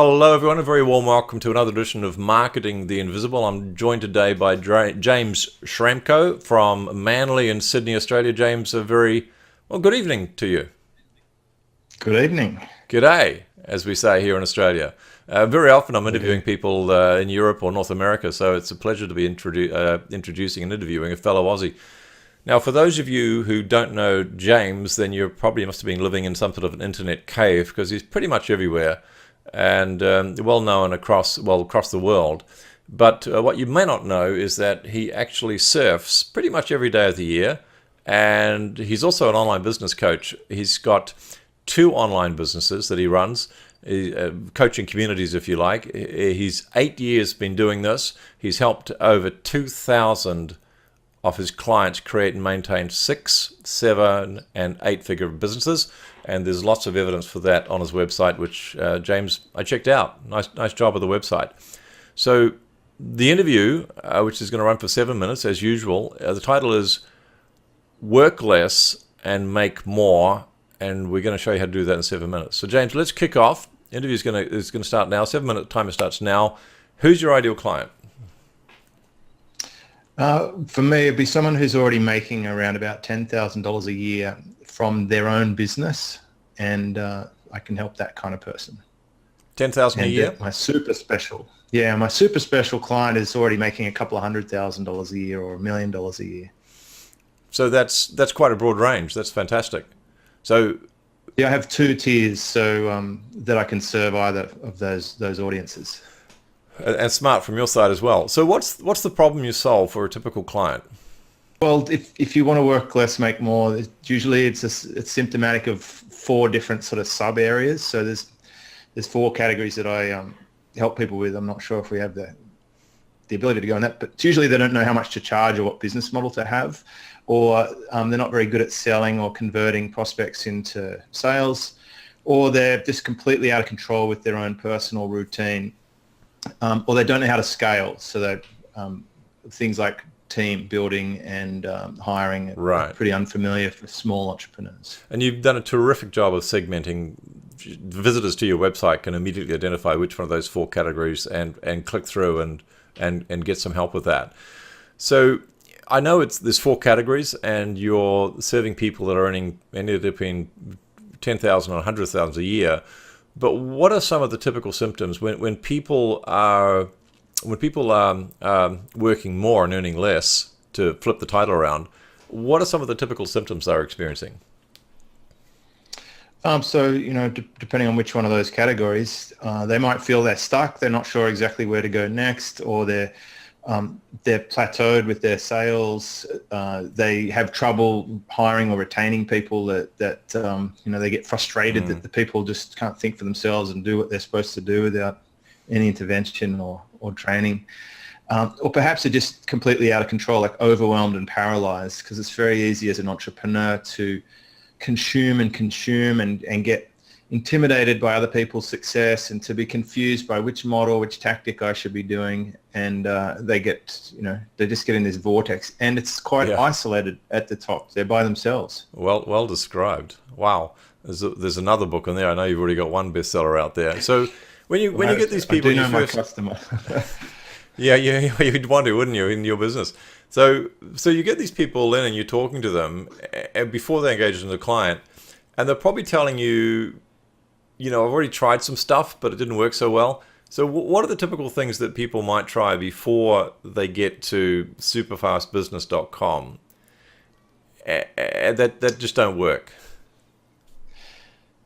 Hello, everyone. A very warm welcome to another edition of Marketing the Invisible. I'm joined today by James Schramko from Manly in Sydney, Australia. James, a very good evening to you. Good evening. G'day, as we say here in Australia. Very often I'm interviewing people in Europe or North America, so it's a pleasure to be introducing and interviewing a fellow Aussie. Now, for those of you who don't know James, then you probably must have been living in some sort of an internet cave, because he's pretty much everywhere and well known across the world. But what you may not know is that he actually surfs pretty much every day of the year, and he's also an online business coach. He's got two online businesses that he runs, coaching communities, if you like. He's 8 years been doing this. He's helped over 2,000 of his clients create and maintain 6, 7, and 8-figure businesses, and there's lots of evidence for that on his website, which James, I checked out. Nice job with the website. So the interview, which is going to run for 7 minutes as usual, the title is "Work Less and Make More," and we're going to show you how to do that in 7 minutes. So James, let's kick off. The interview is going to start now. 7-minute timer starts now. Who's your ideal client? For me, it'd be someone who's already making around about $10,000 a year from their own business, and I can help that kind of person. 10,000 a year? My super special client is already making a couple of $100,000 a year or $1 million a year. So that's quite a broad range. That's fantastic. So yeah, I have 2 tiers, so that I can serve either of those audiences. And smart from your side as well. So what's the problem you solve for a typical client? Well, if you want to work less, make more, usually it's symptomatic of 4 different sort of sub areas. So there's 4 categories that I help people with. I'm not sure if we have the ability to go on that, but it's usually they don't know how much to charge or what business model to have, or they're not very good at selling or converting prospects into sales, or they're just completely out of control with their own personal routine. Or they don't know how to scale, so that things like team building and hiring are pretty unfamiliar for small entrepreneurs. And you've done a terrific job of segmenting. Visitors to your website can immediately identify which one of those 4 categories and click through and get some help with that. So I know there's 4 categories, and you're serving people that are earning anywhere between 10,000 and 100,000 a year. But what are some of the typical symptoms when people are working more and earning less, to flip the title around? What are some of the typical symptoms they're experiencing? So depending on which one of those categories, they might feel they're stuck. They're not sure exactly where to go next, or they're plateaued with their sales. They have trouble hiring or retaining people that they get frustrated that the people just can't think for themselves and do what they're supposed to do without any intervention or training. Or perhaps they're just completely out of control, like overwhelmed and paralyzed, because it's very easy as an entrepreneur to consume and get intimidated by other people's success, and to be confused by which model, which tactic I should be doing, and they just get in this vortex, and it's quite isolated at the top. They're by themselves. Well described. Wow. There's another book in there. I know you've already got one bestseller out there. So when you get these people, I do know my customer. Yeah, you'd want to, wouldn't you, in your business? So you get these people in, and you're talking to them before they engage in the client, and they're probably telling you, I've already tried some stuff, but it didn't work so well. So what are the typical things that people might try before they get to SuperfastBusiness.com that just don't work?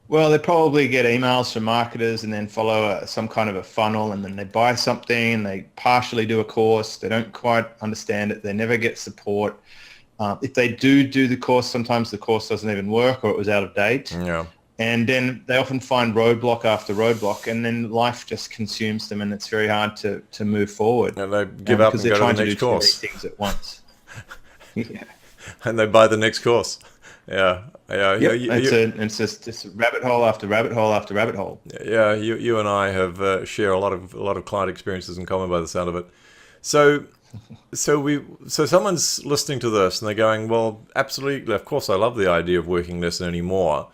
Well, they probably get emails from marketers and then follow some kind of a funnel, and then they buy something, and they partially do a course. They don't quite understand it. They never get support. If they do the course, sometimes the course doesn't even work, or it was out of date. Yeah. And then they often find roadblock after roadblock, and then life just consumes them, and it's very hard to move forward. And they give up and go to the next course. Because they're trying to do too many things at once. Yeah. And they buy the next course. Yeah. Yep. It's just rabbit hole after rabbit hole after rabbit hole. Yeah. You and I have share a lot of client experiences in common by the sound of it. So someone's listening to this and they're going, well, absolutely, of course, I love the idea of working less and earning more.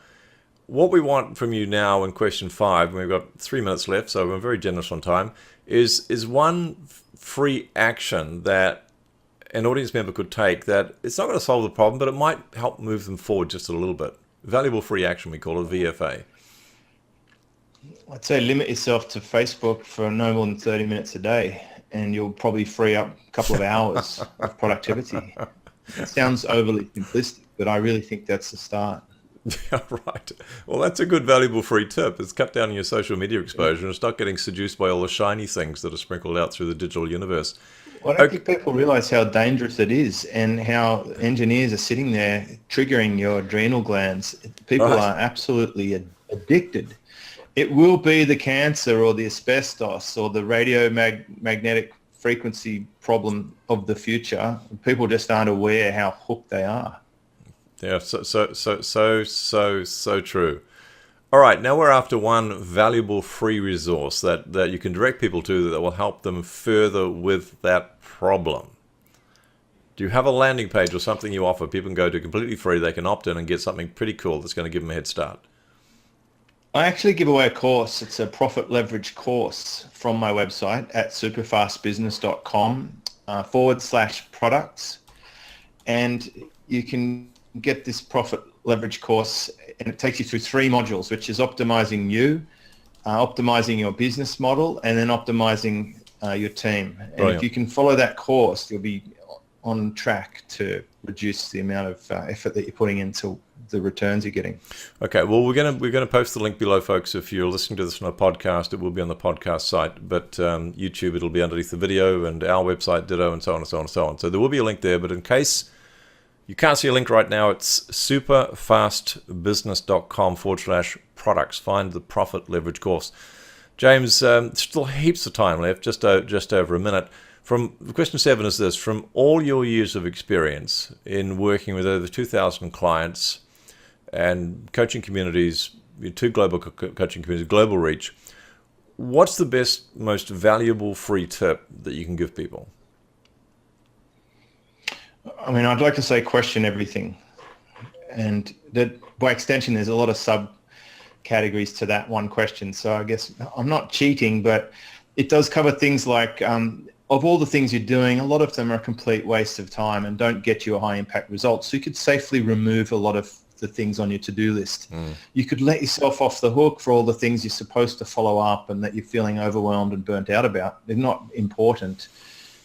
what we want from you now in question 5, and we've got 3 minutes left, so we're very generous on time, is one free action that an audience member could take that it's not going to solve the problem, but it might help move them forward just a little bit. Valuable free action, we call it VFA. I'd say limit yourself to Facebook for no more than 30 minutes a day, and you'll probably free up a couple of hours of productivity. It sounds overly simplistic, but I really think that's the start. Yeah, right. Well, that's a good valuable free tip. It's cut down on your social media exposure and start getting seduced by all the shiny things that are sprinkled out through the digital universe. Well, I don't think people realize how dangerous it is and how engineers are sitting there triggering your adrenal glands. People are absolutely addicted. It will be the cancer or the asbestos or the magnetic frequency problem of the future. People just aren't aware how hooked they are. Yeah, so true. All right, now we're after one valuable free resource that you can direct people to that will help them further with that problem. Do you have a landing page or something you offer? People can go to completely free. They can opt in and get something pretty cool that's going to give them a head start. I actually give away a course. It's a profit leverage course from my website at superfastbusiness.com/products. And you can get this profit leverage course, and it takes you through 3 modules, which is optimizing you, optimizing your business model, and then optimizing your team. And Brilliant. if you can follow that course, you'll be on track to reduce the amount of effort that you're putting into the returns you're getting. Okay, well, we're gonna post the link below, folks. If you're listening to this on a podcast, it will be on the podcast site, but YouTube, it'll be underneath the video, and our website, ditto, and so on and so on and so on. So there will be a link there, but in case you can't see a link right now, it's superfastbusiness.com/products. Find the profit leverage course. James, still heaps of time left, just over a minute. From question 7 is this: from all your years of experience in working with over 2,000 clients and coaching communities, 2 global coaching communities, global reach, what's the best, most valuable free tip that you can give people? I mean, I'd like to say question everything. And that by extension, there's a lot of subcategories to that one question. So I guess I'm not cheating, but it does cover things like, of all the things you're doing, a lot of them are a complete waste of time and don't get you a high impact result. So you could safely remove a lot of the things on your to-do list. You could let yourself off the hook for all the things you're supposed to follow up and that you're feeling overwhelmed and burnt out about. They're not important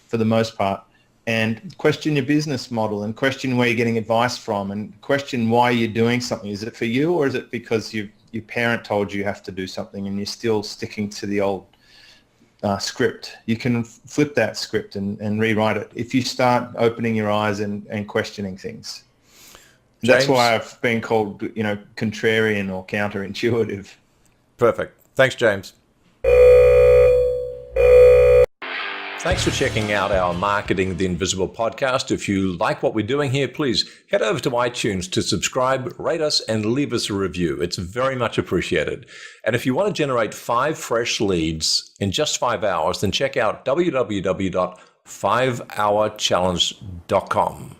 for the most part. And question your business model and question where you're getting advice from and question why you're doing something. Is it for you, or is it because your parent told you have to do something and you're still sticking to the old script? You can flip that script and rewrite it if you start opening your eyes and questioning things. James, that's why I've been called, contrarian or counterintuitive. Perfect. Thanks, James. Thanks for checking out our Marketing the Invisible podcast. If you like what we're doing here, please head over to iTunes to subscribe, rate us, and leave us a review. It's very much appreciated. And if you want to generate 5 fresh leads in just 5 hours, then check out www.5hourchallenge.com.